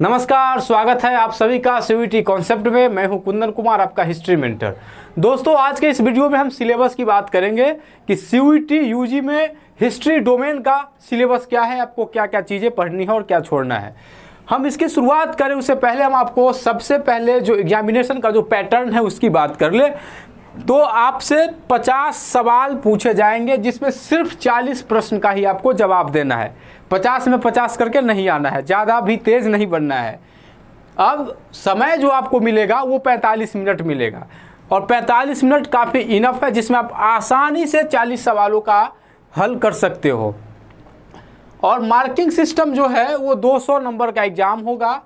नमस्कार, स्वागत है आप सभी का सीयूईटी कॉन्सेप्ट में। मैं हूं कुंदन कुमार, आपका हिस्ट्री मेंटर। दोस्तों, आज के इस वीडियो में हम सिलेबस की बात करेंगे कि सीयूईटी यूजी में हिस्ट्री डोमेन का सिलेबस क्या है, आपको क्या क्या चीज़ें पढ़नी है और क्या छोड़ना है। हम इसकी शुरुआत करें उससे पहले हम आपको सबसे पहले जो एग्जामिनेशन का जो पैटर्न है उसकी बात कर ले। तो आपसे 50 सवाल पूछे जाएंगे जिसमें सिर्फ 40 प्रश्न का ही आपको जवाब देना है। 50 में 50 करके नहीं आना है, ज़्यादा भी तेज़ नहीं बनना है। अब समय जो आपको मिलेगा वो 45 मिनट मिलेगा और 45 मिनट काफ़ी इनफ है जिसमें आप आसानी से 40 सवालों का हल कर सकते हो। और मार्किंग सिस्टम जो है वो 200 नंबर का एग्ज़ाम होगा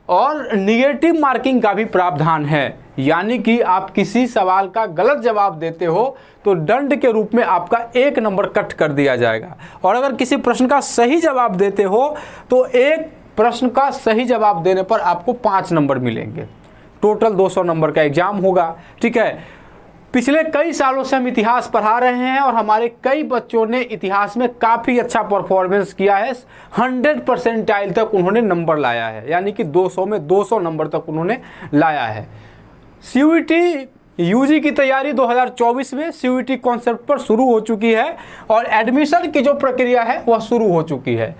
और निगेटिव मार्किंग का भी प्रावधान है, यानी कि आप किसी सवाल का गलत जवाब देते हो तो दंड के रूप में आपका 1 नंबर कट कर दिया जाएगा। और अगर किसी प्रश्न का सही जवाब देते हो तो एक प्रश्न का सही जवाब देने पर आपको 5 नंबर मिलेंगे। टोटल 200 नंबर का एग्जाम होगा। ठीक है, पिछले कई सालों से हम इतिहास पढ़ा रहे हैं और हमारे कई बच्चों ने इतिहास में काफ़ी अच्छा परफॉर्मेंस किया है। 100 परसेंटाइल तक उन्होंने नंबर लाया है, यानी कि 200 में 200 नंबर तक उन्होंने लाया है। सीयूईटी यूजी की तैयारी 2024 में सीयूईटी कॉन्सेप्ट पर शुरू हो चुकी है और एडमिशन की जो प्रक्रिया है वह शुरू हो चुकी है।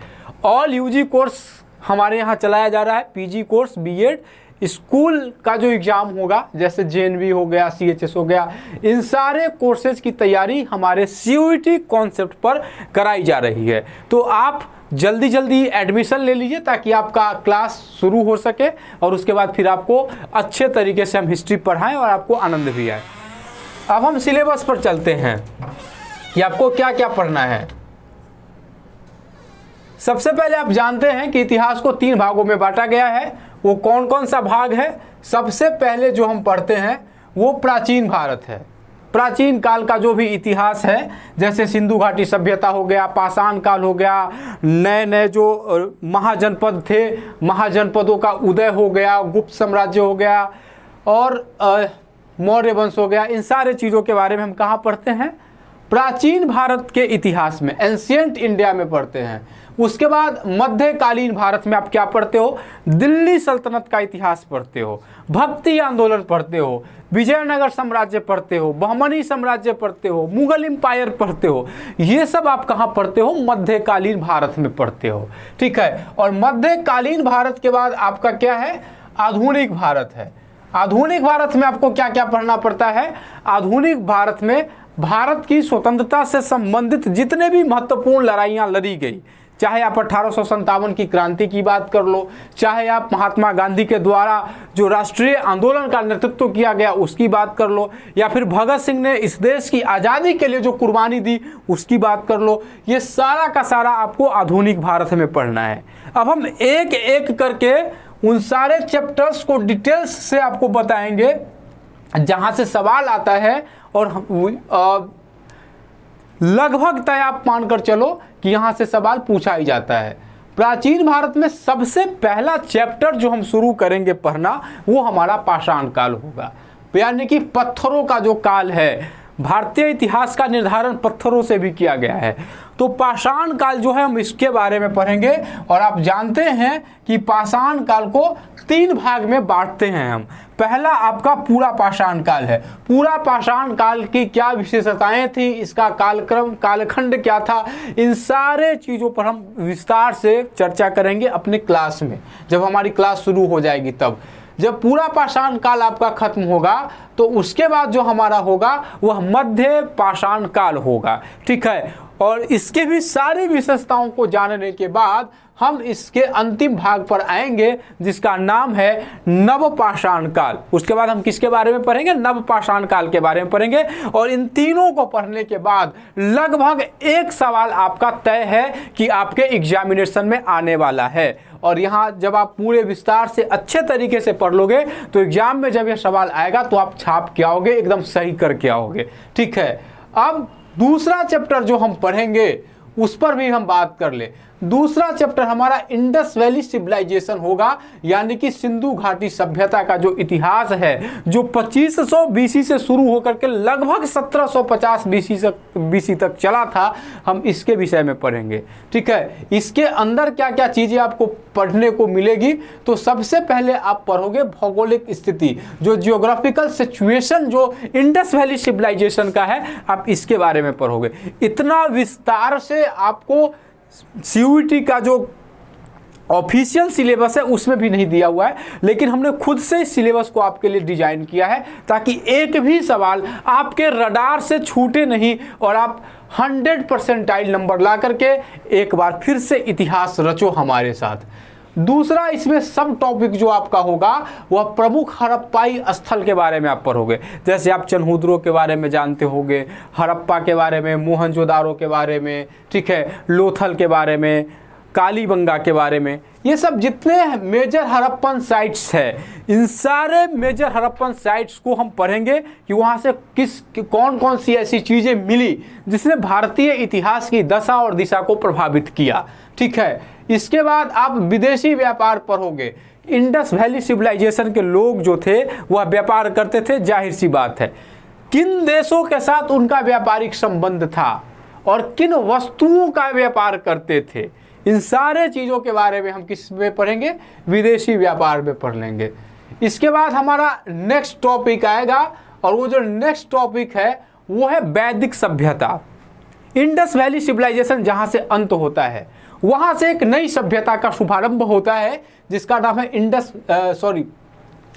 ऑल यूजी कोर्स हमारे यहाँ चलाया जा रहा है। पीजी कोर्स, बीएड, स्कूल का जो एग्ज़ाम होगा जैसे जेएनवी हो गया, सीएचएस हो गया, इन सारे कोर्सेज की तैयारी हमारे सीयूईटी कॉन्सेप्ट पर कराई जा रही है। तो आप जल्दी जल्दी एडमिशन ले लीजिए ताकि आपका क्लास शुरू हो सके और उसके बाद फिर आपको अच्छे तरीके से हम हिस्ट्री पढ़ाएं और आपको आनंद भी आए। अब हम सिलेबस पर चलते हैं कि आपको क्या क्या पढ़ना है। सबसे पहले आप जानते हैं कि इतिहास को 3 भागों में बांटा गया है। वो कौन कौन सा भाग है? सबसे पहले जो हम पढ़ते हैं वो प्राचीन भारत है। प्राचीन काल का जो भी इतिहास है, जैसे सिंधु घाटी सभ्यता हो गया, पाषाण काल हो गया, नए नए जो महाजनपद थे, महाजनपदों का उदय हो गया, गुप्त साम्राज्य हो गया और मौर्य वंश हो गया, इन सारे चीज़ों के बारे में हम कहाँ पढ़ते हैं? प्राचीन भारत के इतिहास में, एंशिएंट इंडिया में पढ़ते हैं। उसके बाद मध्यकालीन भारत में आप क्या पढ़ते हो? दिल्ली सल्तनत का इतिहास पढ़ते हो, भक्ति आंदोलन पढ़ते हो, विजयनगर साम्राज्य पढ़ते हो, बहमनी साम्राज्य पढ़ते हो, मुगल एम्पायर पढ़ते हो। ये सब आप कहाँ पढ़ते हो? मध्यकालीन भारत में पढ़ते हो। ठीक है, और मध्यकालीन भारत के बाद आपका क्या है? आधुनिक भारत है। आधुनिक भारत में आपको क्या क्या पढ़ना पड़ता है? आधुनिक भारत में भारत की स्वतंत्रता से संबंधित जितने भी महत्वपूर्ण लड़ाइयाँ लड़ी गई, चाहे आप 1857 की क्रांति की बात कर लो, चाहे आप महात्मा गांधी के द्वारा जो राष्ट्रीय आंदोलन का नेतृत्व किया गया उसकी बात कर लो, या फिर भगत सिंह ने इस देश की आज़ादी के लिए जो कुर्बानी दी उसकी बात कर लो। ये सारा का सारा आपको आधुनिक भारत में पढ़ना है। अब हम एक एक करके उन सारे चैप्टर्स को डिटेल्स से आपको बताएंगे जहाँ से सवाल आता है और लगभग तय आप मानकर चलो कि यहाँ से सवाल पूछा ही जाता है। प्राचीन भारत में सबसे पहला चैप्टर जो हम शुरू करेंगे पढ़ना वो हमारा पाषाण काल होगा, यानी कि पत्थरों का जो काल है। भारतीय इतिहास का निर्धारण पत्थरों से भी किया गया है। तो पाषाण काल जो है हम इसके बारे में पढ़ेंगे। और आप जानते हैं कि पाषाण काल को 3 भाग में बांटते हैं हम। पहला आपका पूरा पाषाण काल है। पूरा पाषाण काल की क्या विशेषताएं थी, इसका कालक्रम, कालखंड क्या था, इन सारे चीज़ों पर हम विस्तार से चर्चा करेंगे अपने क्लास में, जब हमारी क्लास शुरू हो जाएगी तब। जब पूरा पाषाण काल आपका खत्म होगा तो उसके बाद जो हमारा होगा वह मध्य पाषाण काल होगा। ठीक है, और इसके भी सारी विशेषताओं को जानने के बाद हम इसके अंतिम भाग पर आएंगे जिसका नाम है नवपाषाण काल। उसके बाद हम किसके बारे में पढ़ेंगे? नवपाषाण काल के बारे में पढ़ेंगे। और इन तीनों को पढ़ने के बाद लगभग एक सवाल आपका तय है कि आपके एग्जामिनेशन में आने वाला है। और यहाँ जब आप पूरे विस्तार से अच्छे तरीके से पढ़ लोगे तो एग्जाम में जब यह सवाल आएगा तो आप छाप के आओगे, एकदम सही करके आओगे। ठीक है, अब दूसरा चैप्टर जो हम पढ़ेंगे उस पर भी हम बात कर ले। दूसरा चैप्टर हमारा इंडस वैली सिविलाइजेशन होगा, यानी कि सिंधु घाटी सभ्यता का जो इतिहास है, जो 2500 बीसी से शुरू होकर के लगभग 1750 बीसी तक चला था, हम इसके विषय में पढ़ेंगे। ठीक है, इसके अंदर क्या क्या चीजें आपको पढ़ने को मिलेगी, तो सबसे पहले आप पढ़ोगे भौगोलिक स्थिति, जो जियोग्राफिकल सिचुएशन जो इंडस वैली सिविलाइजेशन का है, आप इसके बारे में पढ़ोगे। इतना विस्तार से आपको सीयूईटी का जो ऑफिशियल सिलेबस है उसमें भी नहीं दिया हुआ है, लेकिन हमने खुद से सिलेबस को आपके लिए डिजाइन किया है ताकि एक भी सवाल आपके रडार से छूटे नहीं और आप 100% नंबर ला करके एक बार फिर से इतिहास रचो हमारे साथ। दूसरा इसमें सब टॉपिक जो आपका होगा वह प्रमुख हड़प्पाई स्थल के बारे में आप पढ़ोगे। जैसे आप चनहुद्रो के बारे में जानते होंगे, हड़प्पा के बारे में, मोहनजोदारो के बारे में, ठीक है, लोथल के बारे में, कालीबंगा के बारे में, ये सब जितने मेजर हड़प्पन साइट्स है, इन सारे मेजर हड़प्पन साइट्स को हम पढ़ेंगे कि वहाँ से कौन कौन सी ऐसी चीज़ें मिली जिसने भारतीय इतिहास की दशा और दिशा को प्रभावित किया। ठीक है, इसके बाद आप विदेशी व्यापार पढ़ोगे। इंडस वैली सिविलाइजेशन के लोग जो थे वह व्यापार करते थे, जाहिर सी बात है। किन देशों के साथ उनका व्यापारिक संबंध था और किन वस्तुओं का व्यापार करते थे, इन सारे चीज़ों के बारे में हम किस में पढ़ेंगे, विदेशी व्यापार में पढ़ लेंगे। इसके बाद हमारा नेक्स्ट टॉपिक आएगा, और वो जो नेक्स्ट टॉपिक है वो है वैदिक सभ्यता। इंडस वैली सिविलाइजेशन जहाँ से अंत होता है, वहाँ से एक नई सभ्यता का शुभारंभ होता है जिसका नाम है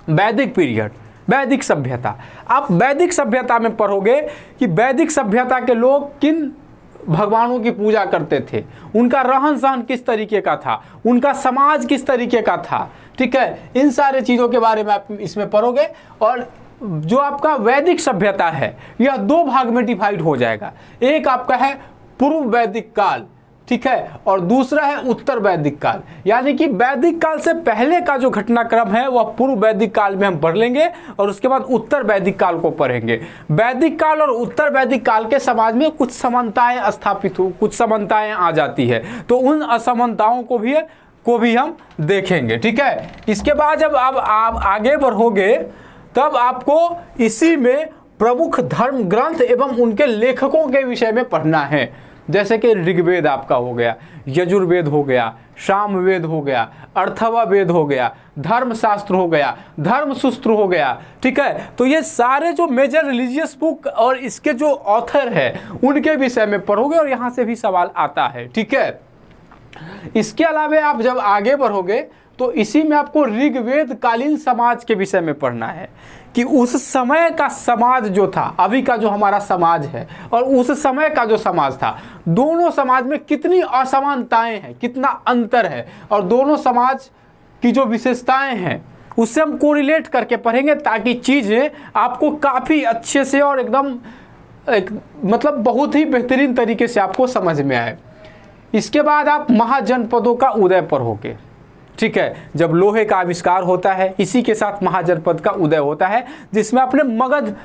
वैदिक पीरियड, वैदिक सभ्यता। आप वैदिक सभ्यता में पढ़ोगे कि वैदिक सभ्यता के लोग किन भगवानों की पूजा करते थे, उनका रहन सहन किस तरीके का था, उनका समाज किस तरीके का था। ठीक है, इन सारे चीज़ों के बारे में आप इसमें पढ़ोगे। और जो आपका वैदिक सभ्यता है यह दो भाग में डिवाइड हो जाएगा। एक आपका है पूर्व वैदिक काल, ठीक है, और दूसरा है उत्तर वैदिक काल। यानी कि वैदिक काल से पहले का जो घटनाक्रम है वह पूर्व वैदिक काल में हम पढ़ लेंगे और उसके बाद उत्तर वैदिक काल को पढ़ेंगे। वैदिक काल और उत्तर वैदिक काल के समाज में कुछ समानताएं स्थापित हो, कुछ समानताएं आ जाती है, तो उन असमानताओं को भी हम देखेंगे। ठीक है, इसके बाद जब आप आगे बढ़ोगे तब आपको इसी में प्रमुख धर्म ग्रंथ एवं उनके लेखकों के विषय में पढ़ना है। जैसे कि ऋग्वेद आपका हो गया, यजुर्वेद हो गया, सामवेद हो गया, अर्थर्ववेद हो गया, धर्मशास्त्र हो गया, धर्मसूत्र हो गया। ठीक है, तो ये सारे जो मेजर रिलीजियस बुक और इसके जो ऑथर है उनके विषय में पढ़ोगे और यहाँ से भी सवाल आता है। ठीक है, इसके अलावा आप जब आगे बढ़ोगे तो इसी में आपको ऋग्वेद कालीन समाज के विषय में पढ़ना है कि उस समय का समाज जो था, अभी का जो हमारा समाज है और उस समय का जो समाज था, दोनों समाज में कितनी असमानताएं हैं, कितना अंतर है, और दोनों समाज की जो विशेषताएं हैं उससे हम कोरिलेट करके पढ़ेंगे ताकि चीज़ें आपको काफ़ी अच्छे से और मतलब बहुत ही बेहतरीन तरीके से आपको समझ में आए। इसके बाद आप महाजनपदों का उदय पढ़ोगे। ठीक है, जब लोहे का आविष्कार होता है इसी के साथ महाजनपद का उदय होता है, जिसमें आपने मगध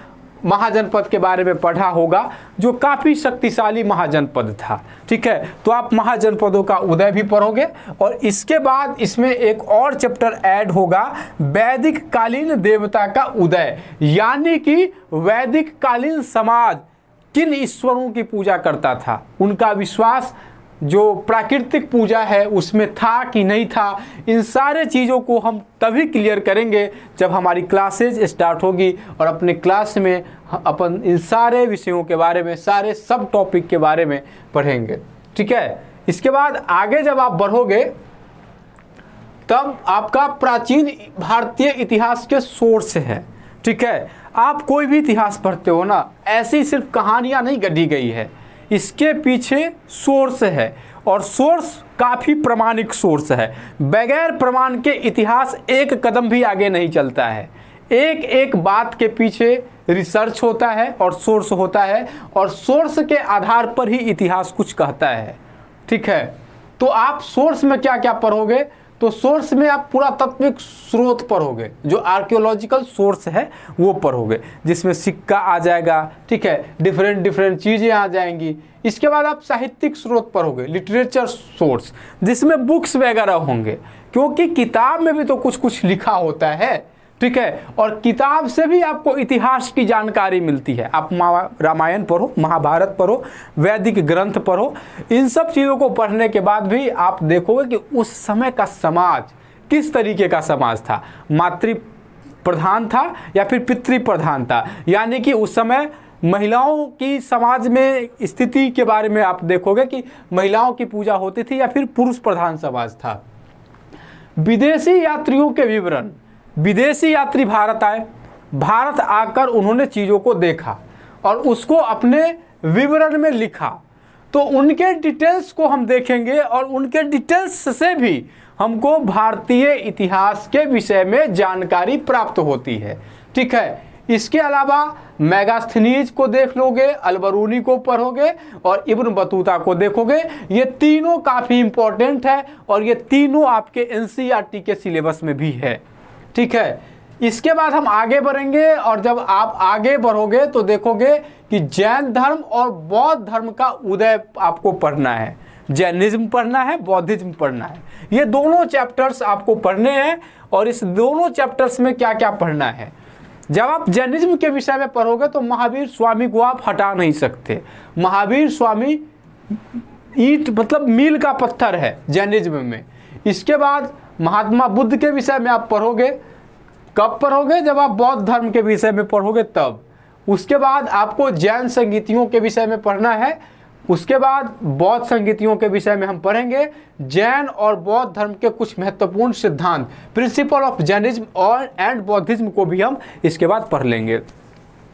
महाजनपद के बारे में पढ़ा होगा जो काफ़ी शक्तिशाली महाजनपद था। ठीक है, तो आप महाजनपदों का उदय भी पढ़ोगे। और इसके बाद इसमें एक और चैप्टर ऐड होगा, वैदिक कालीन देवता का उदय, यानी कि वैदिक कालीन समाज किन ईश्वरों की पूजा करता था, उनका विश्वास जो प्राकृतिक पूजा है उसमें था कि नहीं था। इन सारे चीज़ों को हम तभी क्लियर करेंगे जब हमारी क्लासेज स्टार्ट होगी और अपने क्लास में अपन इन सारे विषयों के बारे में, सारे सब टॉपिक के बारे में पढ़ेंगे। ठीक है, इसके बाद आगे जब आप बढ़ोगे तब आपका प्राचीन भारतीय इतिहास के सोर्स है। ठीक है, आप कोई भी इतिहास पढ़ते हो ना, ऐसी सिर्फ कहानियाँ नहीं गढ़ी गई है, इसके पीछे सोर्स है और सोर्स काफ़ी प्रामाणिक सोर्स है। बगैर प्रमाण के इतिहास एक कदम भी आगे नहीं चलता है। एक एक बात के पीछे रिसर्च होता है और सोर्स होता है, और सोर्स के आधार पर ही इतिहास कुछ कहता है। ठीक है, तो आप सोर्स में क्या क्या पढ़ोगे, तो सोर्स में आप पुरातात्विक स्रोत पढ़ोगे, जो आर्कियोलॉजिकल सोर्स है वो पढ़ोगे, जिसमें सिक्का आ जाएगा, ठीक है, डिफरेंट चीज़ें आ जाएंगी। इसके बाद आप साहित्यिक स्रोत पढ़ोगे, लिटरेचर सोर्स, जिसमें बुक्स वगैरह होंगे, क्योंकि किताब में भी तो कुछ कुछ लिखा होता है, ठीक है, और किताब से भी आपको इतिहास की जानकारी मिलती है। आप रामायण पढ़ो, महाभारत पढ़ो, वैदिक ग्रंथ पढ़ो, इन सब चीज़ों को पढ़ने के बाद भी आप देखोगे कि उस समय का समाज किस तरीके का समाज था, मातृ प्रधान था या फिर पितृ प्रधान था, यानी कि उस समय महिलाओं की समाज में स्थिति के बारे में आप देखोगे कि महिलाओं की पूजा होती थी या फिर पुरुष प्रधान समाज था। विदेशी यात्रियों के विवरण, विदेशी यात्री भारत आए, भारत आकर उन्होंने चीज़ों को देखा और उसको अपने विवरण में लिखा, तो उनके डिटेल्स को हम देखेंगे और उनके डिटेल्स से भी हमको भारतीय इतिहास के विषय में जानकारी प्राप्त होती है, ठीक है। इसके अलावा मेगास्थनीज को देख लोगे, अलबरूनी को पढ़ोगे और इब्न बतूता को देखोगे। ये तीनों काफ़ी इंपॉर्टेंट है और ये तीनों आपके एनसीईआरटी के सिलेबस में भी है, ठीक है। इसके बाद हम आगे बढ़ेंगे और जब आप आगे बढ़ोगे तो देखोगे कि जैन धर्म और बौद्ध धर्म का उदय आपको पढ़ना है, जैनिज्म पढ़ना है, बौद्धिज्म पढ़ना है। ये दोनों चैप्टर्स आपको पढ़ने हैं और इस दोनों चैप्टर्स में क्या क्या पढ़ना है। जब आप जैनिज्म के विषय में पढ़ोगे तो महावीर स्वामी को आप हटा नहीं सकते। महावीर स्वामी ईंट मतलब मील का पत्थर है जैनिज्म में। इसके बाद महात्मा बुद्ध के विषय में आप पढ़ोगे, कब पढ़ोगे, जब आप बौद्ध धर्म के विषय में पढ़ोगे तब। उसके बाद आपको जैन संगीतियों के विषय में पढ़ना है। उसके बाद बौद्ध संगीतियों के विषय में हम पढ़ेंगे जैन और बौद्ध धर्म के कुछ महत्वपूर्ण सिद्धांत, प्रिंसिपल ऑफ जैनिज्म और एंड बौद्धिज्म को भी हम इसके बाद पढ़ लेंगे।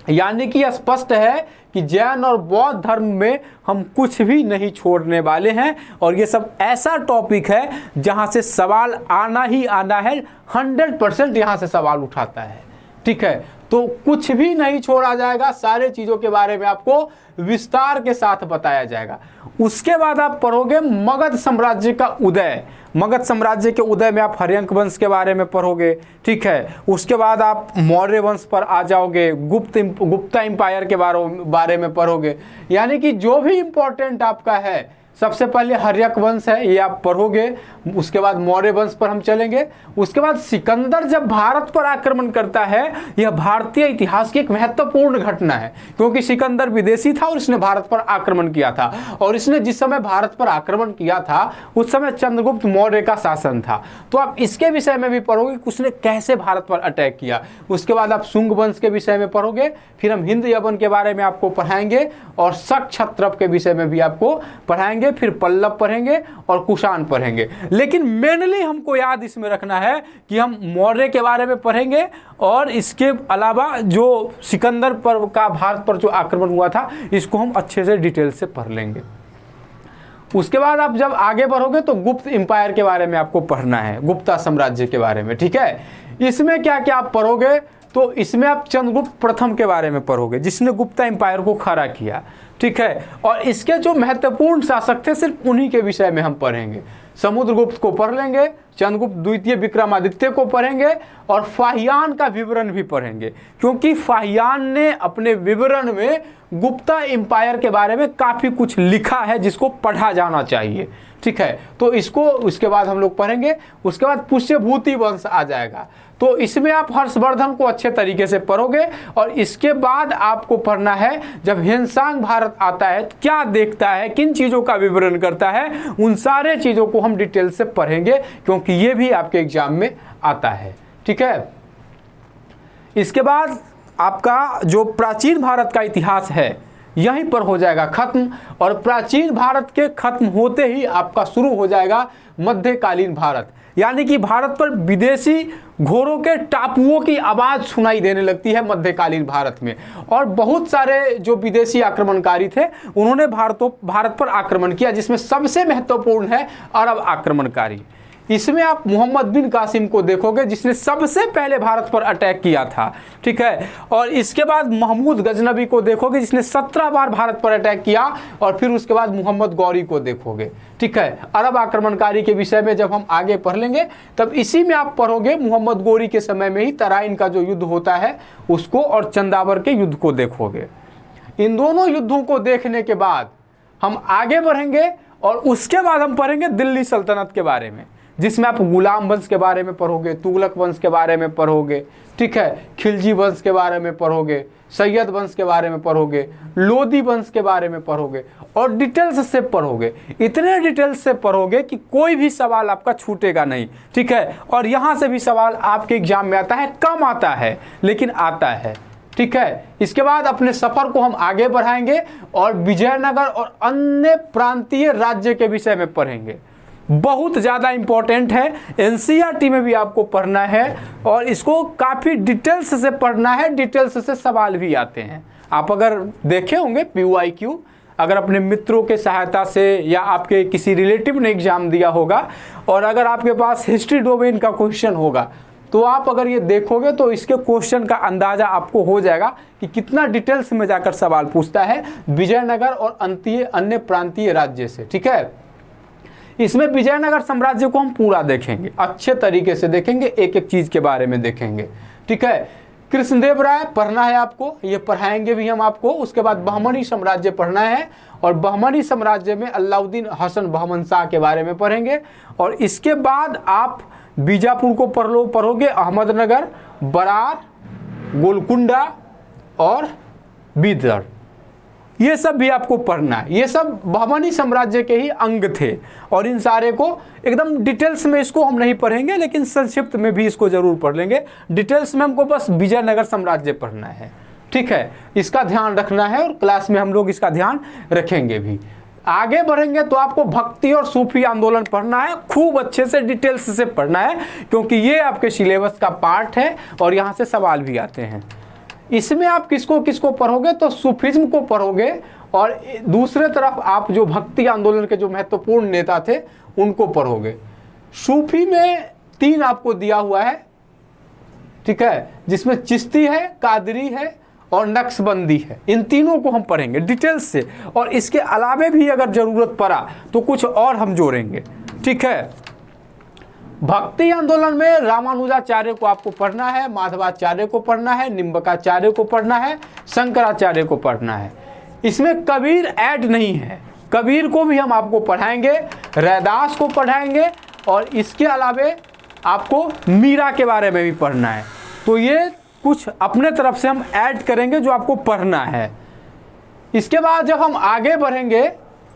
यानी कि स्पष्ट है कि जैन और बौद्ध धर्म में हम कुछ भी नहीं छोड़ने वाले हैं और ये सब ऐसा टॉपिक है जहां से सवाल आना ही आना है, 100% यहाँ से सवाल उठाता है, ठीक है। तो कुछ भी नहीं छोड़ा जाएगा, सारे चीज़ों के बारे में आपको विस्तार के साथ बताया जाएगा। उसके बाद आप पढ़ोगे मगध साम्राज्य का उदय। मगध साम्राज्य के उदय में आप हर्यंक वंश के बारे में पढ़ोगे, ठीक है। उसके बाद आप मौर्य वंश पर आ जाओगे, गुप्ता एम्पायर के बारे में पढ़ोगे। यानी कि जो भी इम्पोर्टेंट आपका है, सबसे पहले हर्यक वंश है, ये आप पढ़ोगे। उसके बाद मौर्य वंश पर हम चलेंगे। उसके बाद सिकंदर जब भारत पर आक्रमण करता है, यह भारतीय इतिहास की एक महत्वपूर्ण घटना है, क्योंकि सिकंदर विदेशी था और इसने भारत पर आक्रमण किया था। और इसने जिस समय भारत पर आक्रमण किया था उस समय चंद्रगुप्त मौर्य का शासन था, तो आप इसके विषय में भी पढ़ोगे कि उसने कैसे भारत पर अटैक किया। उसके बाद आप शुंग वंश के विषय में पढ़ोगे। फिर हम हिंद यवन के बारे में आपको पढ़ाएंगे और शक क्षत्रप के विषय में भी आपको पढ़ाएंगे। फिर पल्लव पढ़ेंगे और कुषाण पढ़ेंगे। लेकिन मेनली हमको याद इसमें रखना है कि हम मौर्य के बारे में पढ़ेंगे और इसके अलावा जो सिकंदर पर का भारत पर जो आक्रमण हुआ था इसको हम अच्छे से डिटेल से पढ़ लेंगे। उसके बाद आप जब आगे बढ़ोगे तो गुप्त एम्पायर के बारे में आपको पढ़ना है, गुप्ता साम्राज्य के बारे में, ठीक है। इसमें क्या क्या आप पढ़ोगे, तो इसमें आप चंद्रगुप्त प्रथम के बारे में पढ़ोगे, जिसने गुप्ता एम्पायर को खड़ा किया, ठीक है। और इसके जो महत्वपूर्ण शासक थे सिर्फ उन्हीं के विषय में हम पढ़ेंगे। समुद्रगुप्त को पढ़ लेंगे, चंद्रगुप्त द्वितीय विक्रमादित्य को पढ़ेंगे और फाहियान का विवरण भी पढ़ेंगे, क्योंकि फाहियान ने अपने विवरण में गुप्ता एम्पायर के बारे में काफ़ी कुछ लिखा है जिसको पढ़ा जाना चाहिए, ठीक है। तो इसको उसके बाद हम लोग पढ़ेंगे। उसके बाद पुष्यभूति वंश आ जाएगा, तो इसमें आप हर्षवर्धन को अच्छे तरीके से पढ़ोगे। और इसके बाद आपको पढ़ना है जब ह्वेनसांग भारत आता है तो क्या देखता है, किन चीज़ों का विवरण करता है, उन सारे चीज़ों को हम डिटेल से पढ़ेंगे, क्योंकि ये भी आपके एग्जाम में आता है, ठीक है। इसके बाद आपका जो प्राचीन भारत का इतिहास है यहीं पर हो जाएगा खत्म, और प्राचीन भारत के खत्म होते ही आपका शुरू हो जाएगा मध्यकालीन भारत। यानी कि भारत पर विदेशी घोड़ों के टापुओं की आवाज़ सुनाई देने लगती है मध्यकालीन भारत में, और बहुत सारे जो विदेशी आक्रमणकारी थे उन्होंने भारत पर आक्रमण किया, जिसमें सबसे महत्वपूर्ण है अरब आक्रमणकारी। इसमें आप मोहम्मद बिन कासिम को देखोगे जिसने सबसे पहले भारत पर अटैक किया था, ठीक है। और इसके बाद महमूद गजनबी को देखोगे जिसने 17 बार भारत पर अटैक किया। और फिर उसके बाद मोहम्मद गौरी को देखोगे, ठीक है। अरब आक्रमणकारी के विषय में जब हम आगे पढ़ लेंगे तब इसी में आप पढ़ोगे। मोहम्मद गौरी के समय में ही तराइन का जो युद्ध होता है उसको और चंदावर के युद्ध को देखोगे। इन दोनों युद्धों को देखने के बाद हम आगे बढ़ेंगे और उसके बाद हम पढ़ेंगे दिल्ली सल्तनत के बारे में, जिसमें आप गुलाम वंश के बारे में पढ़ोगे, तुगलक वंश के बारे में पढ़ोगे, ठीक है, खिलजी वंश के बारे में पढ़ोगे, सैयद वंश के बारे में पढ़ोगे, लोदी वंश के बारे में पढ़ोगे और डिटेल्स से पढ़ोगे। इतने डिटेल्स से पढ़ोगे कि कोई भी सवाल आपका छूटेगा नहीं, ठीक है। और यहाँ से भी सवाल आपके एग्जाम में आता है, कम आता है लेकिन आता है, ठीक है। इसके बाद अपने सफर को हम आगे बढ़ाएंगे और विजयनगर और अन्य प्रांतीय राज्य के विषय में पढ़ेंगे। बहुत ज़्यादा इंपॉर्टेंट है, एनसीईआरटी में भी आपको पढ़ना है और इसको काफ़ी डिटेल्स से पढ़ना है। डिटेल्स से सवाल भी आते हैं। आप अगर देखे होंगे PYQ, अगर अपने मित्रों के सहायता से या आपके किसी रिलेटिव ने एग्जाम दिया होगा और अगर आपके पास हिस्ट्री डोमेन का क्वेश्चन होगा तो आप अगर ये देखोगे तो इसके क्वेश्चन का अंदाज़ा आपको हो जाएगा कि कितना डिटेल्स में जाकर सवाल पूछता है विजयनगर और अन्य प्रांतीय राज्य से, ठीक है। इसमें विजयनगर साम्राज्य को हम पूरा देखेंगे, अच्छे तरीके से देखेंगे, एक एक चीज़ के बारे में देखेंगे, ठीक है। कृष्णदेव राय पढ़ना है आपको, ये पढ़ाएंगे भी हम आपको। उसके बाद बहमनी साम्राज्य पढ़ना है और बहमनी साम्राज्य में अलाउद्दीन हसन बहमन शाह के बारे में पढ़ेंगे। और इसके बाद आप बीजापुर को पढ़ोगे, अहमदनगर, बरार, गोलकुंडा और बीदर, ये सब भी आपको पढ़ना है। ये सब बहमनी साम्राज्य के ही अंग थे और इन सारे को एकदम डिटेल्स में इसको हम नहीं पढ़ेंगे लेकिन संक्षिप्त में भी इसको जरूर पढ़ लेंगे। डिटेल्स में हमको बस विजयनगर साम्राज्य पढ़ना है, ठीक है। इसका ध्यान रखना है और क्लास में हम लोग इसका ध्यान रखेंगे भी। आगे बढ़ेंगे तो आपको भक्ति और सूफी आंदोलन पढ़ना है, खूब अच्छे से डिटेल्स से पढ़ना है क्योंकि ये आपके सिलेबस का पार्ट है और यहाँ से सवाल भी आते हैं। इसमें आप किसको किसको पढ़ोगे तो सूफिज्म को पढ़ोगे और दूसरे तरफ आप जो भक्ति आंदोलन के जो महत्वपूर्ण नेता थे उनको पढ़ोगे। सूफी में 3 आपको दिया हुआ है, ठीक है, जिसमें चिश्ती है, कादरी है और नक्शबंदी है। इन तीनों को हम पढ़ेंगे डिटेल्स से और इसके अलावे भी अगर जरूरत पड़ा तो कुछ और हम जोड़ेंगे, ठीक है। भक्ति आंदोलन में रामानुजाचार्य को आपको पढ़ना है, माधवाचार्य को पढ़ना है, निम्बकाचार्य को पढ़ना है, शंकराचार्य को पढ़ना है। इसमें कबीर ऐड नहीं है, कबीर को भी हम आपको पढ़ाएंगे, रैदास को पढ़ाएंगे और इसके अलावे आपको मीरा के बारे में भी पढ़ना है। तो ये कुछ अपने तरफ से हम ऐड करेंगे जो आपको पढ़ना है। इसके बाद जब हम आगे बढ़ेंगे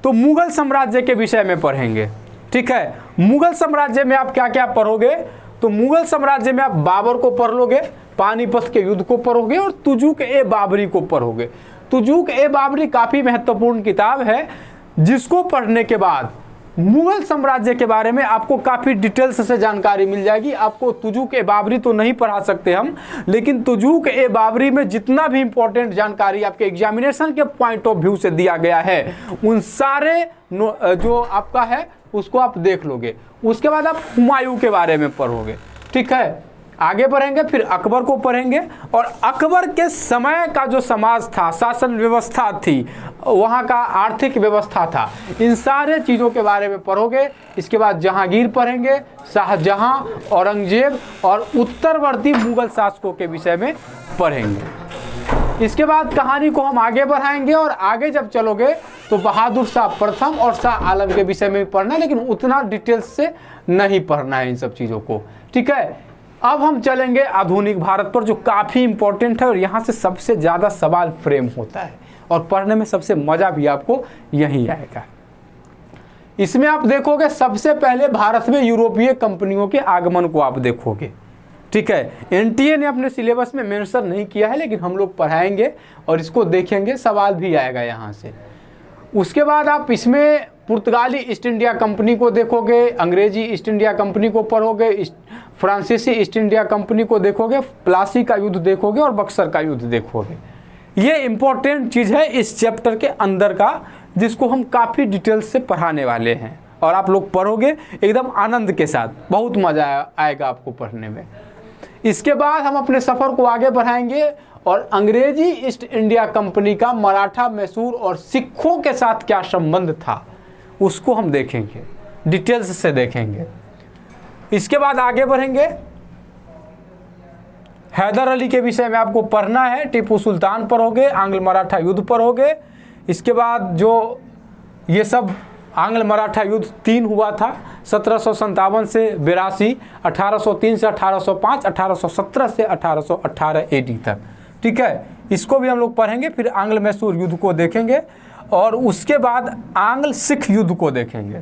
तो मुगल साम्राज्य के विषय में पढ़ेंगे, ठीक है। मुगल साम्राज्य में आप क्या क्या पढ़ोगे तो मुगल साम्राज्य में आप बाबर को पढ़ लोगे, पानीपत के युद्ध को पढ़ोगे और तुजुक ए बाबरी को पढ़ोगे। तुजुक ए बाबरी काफ़ी महत्वपूर्ण किताब है जिसको पढ़ने के बाद मुगल साम्राज्य के बारे में आपको काफ़ी डिटेल्स से जानकारी मिल जाएगी। आपको तुजुक ए बाबरी तो नहीं पढ़ा सकते हम, लेकिन तुजुक ए बाबरी में जितना भी इंपॉर्टेंट जानकारी आपके एग्जामिनेशन के पॉइंट ऑफ व्यू से दिया गया है उन सारे जो आपका है उसको आप देख लोगे। उसके बाद आप हुमायूं के बारे में पढ़ोगे, ठीक है। आगे बढ़ेंगे फिर अकबर को पढ़ेंगे और अकबर के समय का जो समाज था, शासन व्यवस्था थी, वहाँ का आर्थिक व्यवस्था था, इन सारे चीज़ों के बारे में पढ़ोगे। इसके बाद जहांगीर पढ़ेंगे, शाहजहां, औरंगजेब और उत्तरवर्ती मुगल शासकों के विषय में पढ़ेंगे। इसके बाद कहानी को हम आगे बढ़ाएंगे और आगे जब चलोगे तो बहादुर शाह प्रथम और शाह आलम के विषय में भी पढ़ना है, लेकिन उतना डिटेल्स से नहीं पढ़ना है इन सब चीज़ों को, ठीक है। अब हम चलेंगे आधुनिक भारत पर जो काफ़ी इंपॉर्टेंट है और यहाँ से सबसे ज़्यादा सवाल फ्रेम होता है और पढ़ने में सबसे मज़ा भी आपको यही आएगा। इसमें आप देखोगे सबसे पहले भारत में यूरोपीय कंपनियों के आगमन को आप देखोगे, ठीक है। एनटीए ने अपने सिलेबस में मेंशन नहीं किया है लेकिन हम लोग पढ़ाएंगे और इसको देखेंगे, सवाल भी आएगा यहाँ से। उसके बाद आप इसमें पुर्तगाली ईस्ट इंडिया कंपनी को देखोगे, अंग्रेजी ईस्ट इंडिया कंपनी को पढ़ोगे, फ्रांसीसी ईस्ट इंडिया कंपनी को देखोगे, प्लासी का युद्ध देखोगे और बक्सर का युद्ध देखोगे। ये इंपॉर्टेंट चीज़ है इस चैप्टर के अंदर का जिसको हम काफ़ी डिटेल्स से पढ़ाने वाले हैं और आप लोग पढ़ोगे एकदम आनंद के साथ, बहुत मज़ा आएगा आपको पढ़ने में। इसके बाद हम अपने सफ़र को आगे बढ़ाएंगे और अंग्रेजी ईस्ट इंडिया कंपनी का मराठा, मैसूर और सिखों के साथ क्या संबंध था उसको हम देखेंगे, डिटेल्स से देखेंगे। इसके बाद आगे बढ़ेंगे, हैदर अली के विषय में आपको पढ़ना है, टीपू सुल्तान पढ़ोगे, आंग्ल मराठा युद्ध पढ़ोगे। इसके बाद जो ये सब आंग्ल मराठा युद्ध 3 हुआ था, 1757 से 82, 1803 से 1805, 1817 से 1818 AD तक, ठीक है। इसको भी हम लोग पढ़ेंगे। फिर आंग्ल मैसूर युद्ध को देखेंगे और उसके बाद आंग्ल सिख युद्ध को देखेंगे।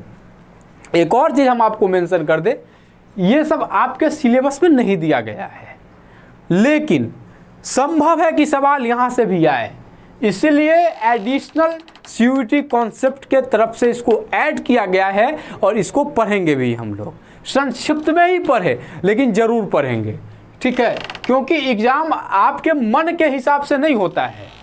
एक और चीज़ हम आपको मेंशन कर दे, ये सब आपके सिलेबस में नहीं दिया गया है, लेकिन संभव है कि सवाल यहाँ से भी आए, इसलिए एडिशनल CUET कॉन्सेप्ट के तरफ से इसको ऐड किया गया है और इसको पढ़ेंगे भी हम लोग। संक्षिप्त में ही पढ़े लेकिन ज़रूर पढ़ेंगे, ठीक है, क्योंकि एग्ज़ाम आपके मन के हिसाब से नहीं होता है।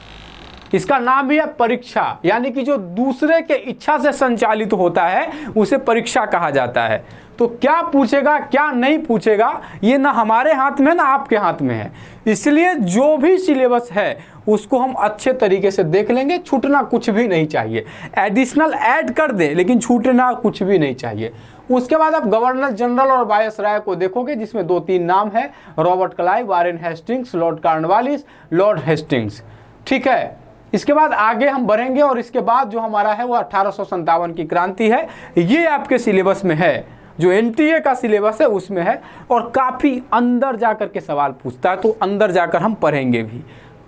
इसका नाम भी है परीक्षा, यानी कि जो दूसरे के इच्छा से संचालित होता है उसे परीक्षा कहा जाता है। तो क्या पूछेगा क्या नहीं पूछेगा ये ना हमारे हाथ में ना आपके हाथ में है, इसलिए जो भी सिलेबस है उसको हम अच्छे तरीके से देख लेंगे। छूटना कुछ भी नहीं चाहिए, एडिशनल ऐड कर दें लेकिन छूटना कुछ भी नहीं चाहिए। उसके बाद आप गवर्नर जनरल और वायसराय को देखोगे, जिसमें 2-3 नाम है, Robert Clive, Warren Hastings, Lord Cornwallis, Lord Hastings, ठीक है। इसके बाद आगे हम बढ़ेंगे और इसके बाद जो हमारा है वो 1857 की क्रांति है। ये आपके सिलेबस में है, जो NTA का सिलेबस है उसमें है और काफ़ी अंदर जाकर के सवाल पूछता है, तो अंदर जाकर हम पढ़ेंगे भी,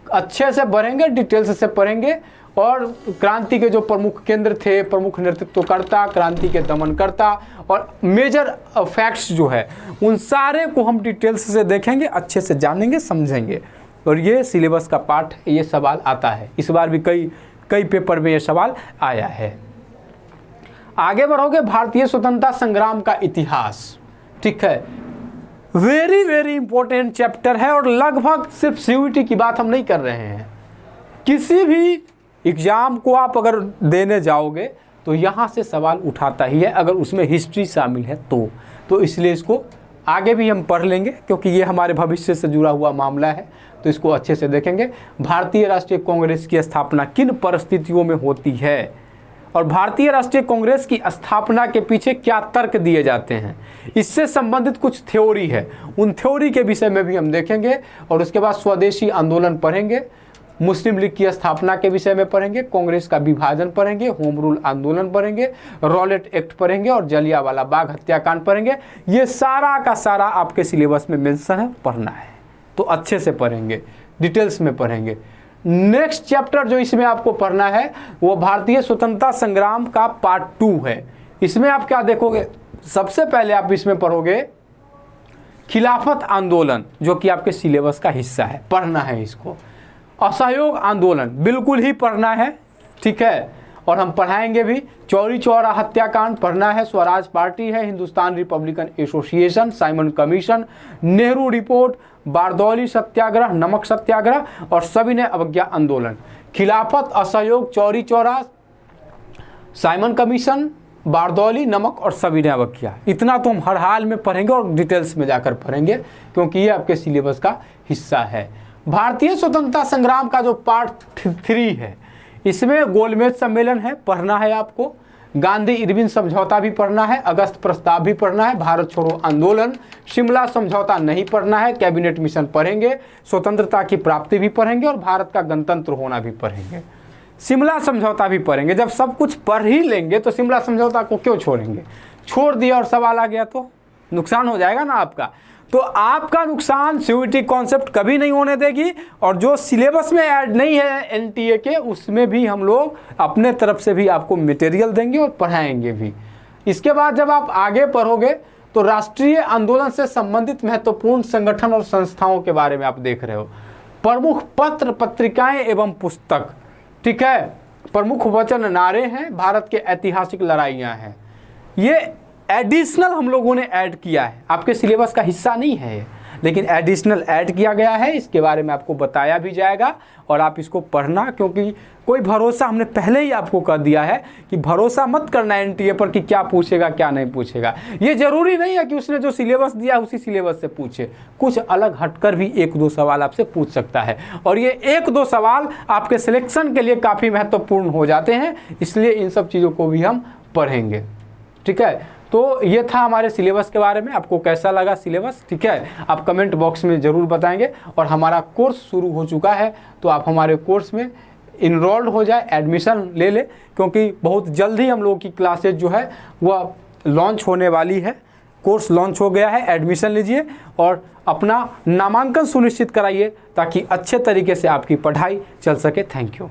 अच्छे से पढ़ेंगे, डिटेल्स से पढ़ेंगे। और क्रांति के जो प्रमुख केंद्र थे, प्रमुख नेतृत्वकर्ता, क्रांति के दमनकर्ता और मेजर फैक्ट्स जो है उन सारे को हम डिटेल्स से देखेंगे, अच्छे से जानेंगे, समझेंगे। और ये सिलेबस का पार्ट, ये सवाल आता है, इस बार भी कई पेपर में ये सवाल आया है। आगे बढ़ोगे, भारतीय स्वतंत्रता संग्राम का इतिहास, ठीक है, वेरी वेरी इंपॉर्टेंट चैप्टर है और लगभग सिर्फ CUET की बात हम नहीं कर रहे हैं। किसी भी एग्ज़ाम को आप अगर देने जाओगे तो यहाँ से सवाल उठाता ही है, अगर उसमें हिस्ट्री शामिल है तो इसलिए इसको आगे भी हम पढ़ लेंगे, क्योंकि ये हमारे भविष्य से जुड़ा हुआ मामला है, तो इसको अच्छे से देखेंगे। भारतीय राष्ट्रीय कांग्रेस की स्थापना किन परिस्थितियों में होती है और भारतीय राष्ट्रीय कांग्रेस की स्थापना के पीछे क्या तर्क दिए जाते हैं, इससे संबंधित कुछ थ्योरी है, उन थ्योरी के विषय में भी हम देखेंगे। और उसके बाद स्वदेशी आंदोलन पढ़ेंगे, मुस्लिम लीग की स्थापना के विषय में पढ़ेंगे, कांग्रेस का विभाजन पढ़ेंगे, होम रूल आंदोलन पढ़ेंगे, रॉलेट एक्ट पढ़ेंगे और जलियांवाला बाग हत्याकांड पढ़ेंगे। ये सारा का सारा आपके सिलेबस में मेंशन है, पढ़ना है तो अच्छे से पढ़ेंगे, डिटेल्स में पढ़ेंगे। नेक्स्ट चैप्टर जो इसमें आपको पढ़ना है वो भारतीय स्वतंत्रता संग्राम का पार्ट 2 है। इसमें आप क्या देखोगे, सबसे पहले आप इसमें पढ़ोगे खिलाफत आंदोलन, जो कि आपके सिलेबस का हिस्सा है, पढ़ना है इसको। असहयोग आंदोलन बिल्कुल ही पढ़ना है, ठीक है, और हम पढ़ाएंगे भी। चौरी चौरा हत्याकांड पढ़ना है, स्वराज पार्टी है, Hindustan republican association, Simon commission, Nehru report, Bardoli Satyagraha, नमक सत्याग्रह और सविनय अवज्ञा आंदोलन। खिलाफत, असहयोग, चौरी चौरा, साइमन कमीशन, बारदौली, नमक और सविनय अवज्ञा, इतना तो हम हर हाल में पढ़ेंगे और डिटेल्स में जाकर पढ़ेंगे, क्योंकि ये आपके सिलेबस का हिस्सा है। भारतीय स्वतंत्रता संग्राम का जो पार्ट 3 है, इसमें गोलमेज सम्मेलन है, पढ़ना है आपको। गांधी इरविन समझौता भी पढ़ना है, अगस्त प्रस्ताव भी पढ़ना है, भारत छोड़ो आंदोलन, शिमला समझौता नहीं पढ़ना है, कैबिनेट मिशन पढ़ेंगे, स्वतंत्रता की प्राप्ति भी पढ़ेंगे और भारत का गणतंत्र होना भी पढ़ेंगे। शिमला समझौता भी पढ़ेंगे। जब सब कुछ पढ़ ही लेंगे तो शिमला समझौता को क्यों छोड़ेंगे, छोड़ दिया और सवाल आ गया तो नुकसान हो जाएगा ना आपका। तो आपका नुकसान CUET कॉन्सेप्ट कभी नहीं होने देगी, और जो सिलेबस में ऐड नहीं है NTA के, उसमें भी हम लोग अपने तरफ से भी आपको मटेरियल देंगे और पढ़ाएंगे भी। इसके बाद जब आप आगे पढ़ोगे तो राष्ट्रीय आंदोलन से संबंधित महत्वपूर्ण संगठन और संस्थाओं के बारे में आप देख रहे हो, प्रमुख पत्र पत्रिकाएं एवं पुस्तक, ठीक है, प्रमुख वचन नारे हैं, भारत के ऐतिहासिक लड़ाइयाँ हैं। ये एडिशनल हम लोगों ने ऐड किया है, आपके सिलेबस का हिस्सा नहीं है, लेकिन एडिशनल ऐड किया गया है, इसके बारे में आपको बताया भी जाएगा और आप इसको पढ़ना, क्योंकि कोई भरोसा हमने पहले ही आपको कर दिया है कि भरोसा मत करना एनटीए पर कि क्या पूछेगा क्या नहीं पूछेगा। ये जरूरी नहीं है कि उसने जो सिलेबस दिया उसी सिलेबस से पूछे, कुछ अलग हटकर भी 1-2 सवाल आपसे पूछ सकता है और ये 1-2 सवाल आपके सिलेक्शन के लिए काफ़ी महत्वपूर्ण हो जाते हैं, इसलिए इन सब चीज़ों को भी हम पढ़ेंगे। ठीक है, तो ये था हमारे सिलेबस के बारे में। आपको कैसा लगा सिलेबस, ठीक है, आप कमेंट बॉक्स में ज़रूर बताएंगे। और हमारा कोर्स शुरू हो चुका है, तो आप हमारे कोर्स में इनरोल्ड हो जाए, एडमिशन ले ले, क्योंकि बहुत जल्द ही हम लोगों की क्लासेज जो है वह लॉन्च होने वाली है। कोर्स लॉन्च हो गया है, एडमिशन लीजिए और अपना नामांकन सुनिश्चित कराइए ताकि अच्छे तरीके से आपकी पढ़ाई चल सके। Thank you.